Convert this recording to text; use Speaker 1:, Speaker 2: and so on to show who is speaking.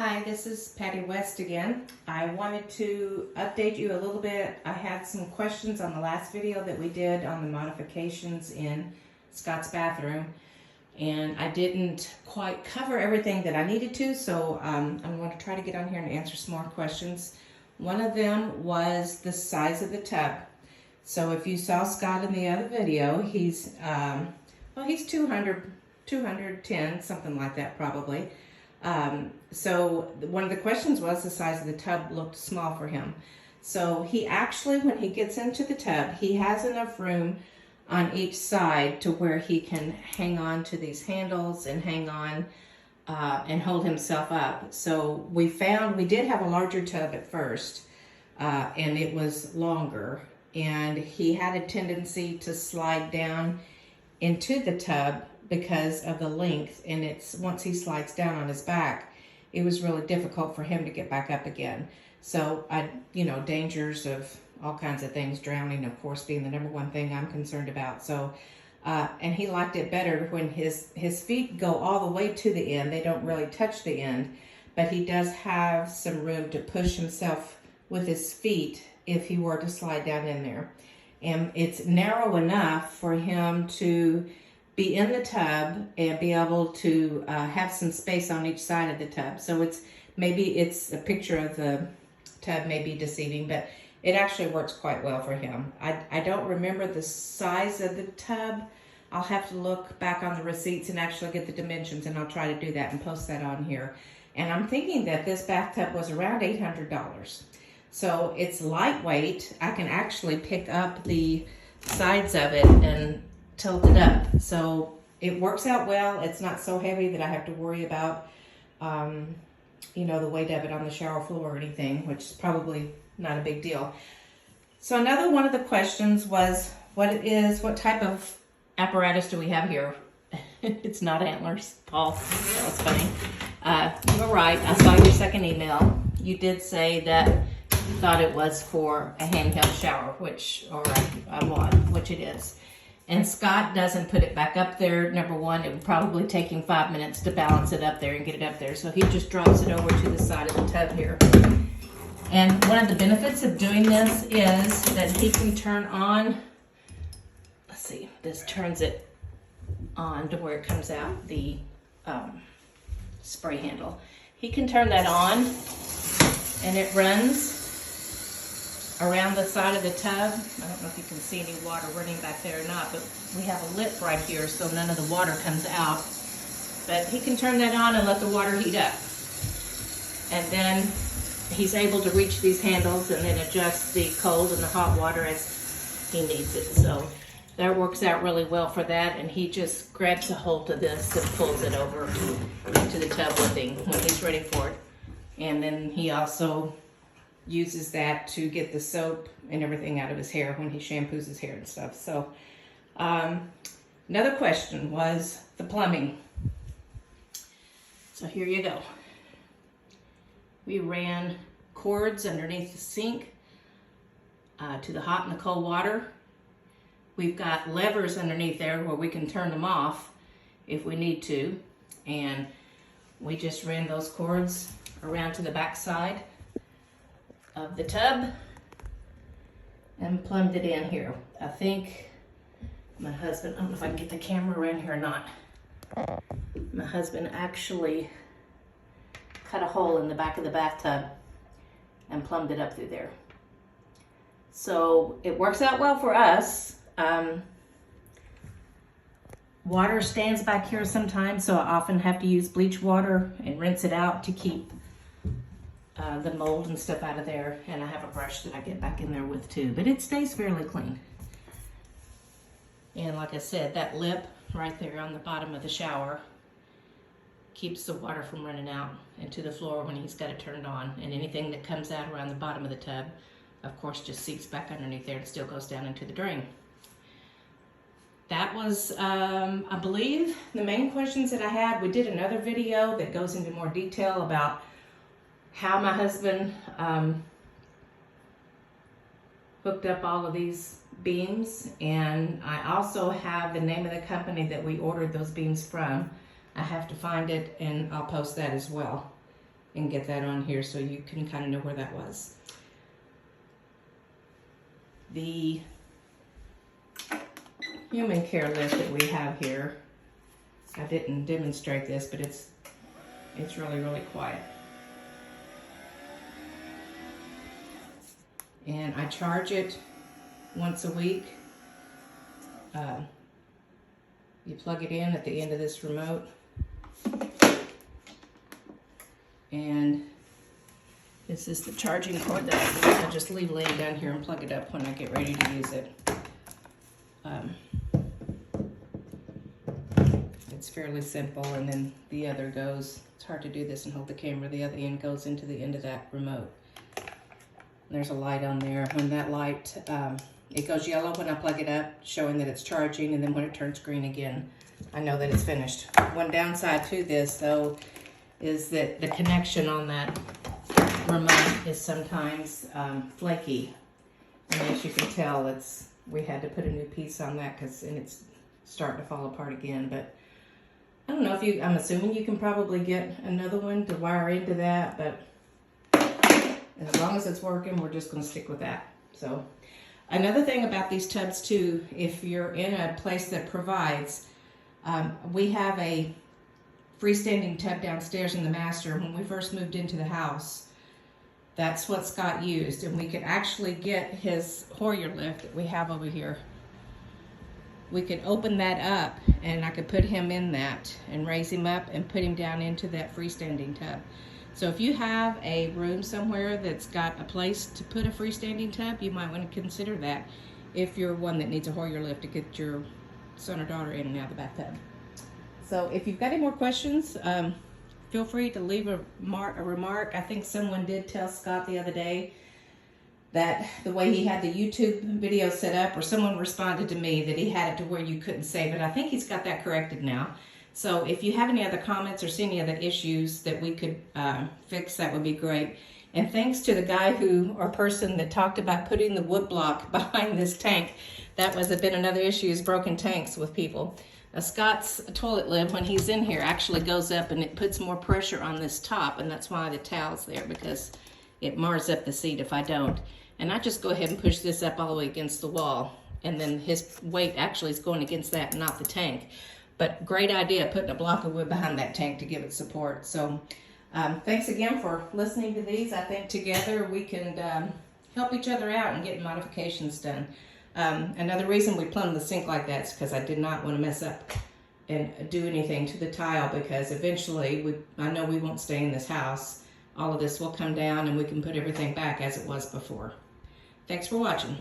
Speaker 1: Hi, this is Patty West again. I wanted to update you a little bit. I had some questions on the last video that we did on the modifications in Scott's bathroom, and I didn't quite cover everything that I needed to, so I'm going to try to get on here and answer some more questions. One of them was the size of the tub. So if you saw Scott in the other video, he's 210, something like that probably. So one of the questions was the size of the tub looked small for him. So he actually, when he gets into the tub, he has enough room on each side to where he can hang on to these handles and hang on and hold himself up. So we did have a larger tub at first, and it was longer, and he had a tendency to slide down into the tub because of the length, and once he slides down on his back, it was really difficult for him to get back up again. So dangers of all kinds of things, drowning of course being the number one thing I'm concerned about. So and he liked it better when his feet go all the way to the end. They don't really touch the end, but he does have some room to push himself with his feet if he were to slide down in there. And it's narrow enough for him to be in the tub and be able to have some space on each side of the tub. So maybe a picture of the tub may be deceiving, but it actually works quite well for him. I don't remember the size of the tub. I'll have to look back on the receipts and actually get the dimensions, and I'll try to do that and post that on here. And I'm thinking that this bathtub was around $800. So it's lightweight. I can actually pick up the sides of it and tilt it up. So it works out well. It's not so heavy that I have to worry about, the weight of it on the shower floor or anything, which is probably not a big deal. So another one of the questions was, what type of apparatus do we have here? It's not antlers, Paul. That was funny. You were right. I saw your second email. You did say that you thought it was for a handheld shower, which it is. And Scott doesn't put it back up there. Number one, it would probably take him 5 minutes to balance it up there and get it up there. So he just drops it over to the side of the tub here. And one of the benefits of doing this is that he can turn on, let's see, this turns it on to where it comes out, the spray handle. He can turn that on and it runs around the side of the tub. I don't know if you can see any water running back there or not, but we have a lip right here so none of the water comes out. But he can turn that on and let the water heat up. And then he's able to reach these handles and then adjust the cold and the hot water as he needs it. So that works out really well for that. And he just grabs a hold of this and pulls it over into the tub with him when he's ready for it. And then he also uses that to get the soap and everything out of his hair when he shampoos his hair and stuff. So another question was the plumbing. So here you go. We ran cords underneath the sink to the hot and the cold water. We've got levers underneath there where we can turn them off if we need to. And we just ran those cords around to the back side of the tub and plumbed it in here. I think my husband, I don't know if I can get the camera around here or not. My husband actually cut a hole in the back of the bathtub and plumbed it up through there. So it works out well for us. Water stands back here sometimes, so I often have to use bleach water and rinse it out to keep the mold and stuff out of there, and I have a brush that I get back in there with too, but it stays fairly clean. And like I said, that lip right there on the bottom of the shower keeps the water from running out into the floor when he's got it turned on, and anything that comes out around the bottom of the tub, of course, just seeps back underneath there and still goes down into the drain. That was, I believe, the main questions that I had. We did another video that goes into more detail about how my husband hooked up all of these beams, and I also have the name of the company that we ordered those beams from. I have to find it and I'll post that as well. and get that on here so you can kind of know where that was. The human care lift that we have here, I didn't demonstrate this, but it's really, really quiet. And I charge it once a week. You plug it in at the end of this remote. And this is the charging cord that I just leave laying down here and plug it up when I get ready to use it. It's fairly simple, and then the other goes, it's hard to do this and hold the camera, the other end goes into the end of that remote. There's a light on there. When that light, it goes yellow when I plug it up, showing that it's charging, and then when it turns green again, I know that it's finished. One downside to this, though, is that the connection on that remote is sometimes flaky. And as you can tell, we had to put a new piece on that and it's starting to fall apart again. But I don't know if I'm assuming you can probably get another one to wire into that, but as long as it's working, we're just going to stick with that. So another thing about these tubs too, if you're in a place that provides, we have a freestanding tub downstairs in the master. When we first moved into the house, that's what Scott used, and we could actually get his Hoyer lift that we have over here. We could open that up, and I could put him in that and raise him up and put him down into that freestanding tub. So if you have a room somewhere that's got a place to put a freestanding tub, you might want to consider that if you're one that needs a Hoyer lift to get your son or daughter in and out of the bathtub. So if you've got any more questions, feel free to leave a remark. I think someone did tell Scott the other day that the way he had the YouTube video set up, or someone responded to me that he had it to where you couldn't save it. I think he's got that corrected now. So if you have any other comments or see any other issues that we could fix, that would be great. And thanks to the guy or person that talked about putting the wood block behind this tank. That was been another issue, is broken tanks with people. Scott's toilet lid, when he's in here, actually goes up and it puts more pressure on this top, and that's why the towel's there, because it mars up the seat if I don't. And I just go ahead and push this up all the way against the wall, and then his weight actually is going against that and not the tank. But great idea, putting a block of wood behind that tank to give it support. So thanks again for listening to these. I think together we can help each other out and get modifications done. Another reason we plumbed the sink like that is because I did not want to mess up and do anything to the tile, because eventually I know we won't stay in this house. All of this will come down and we can put everything back as it was before. Thanks for watching.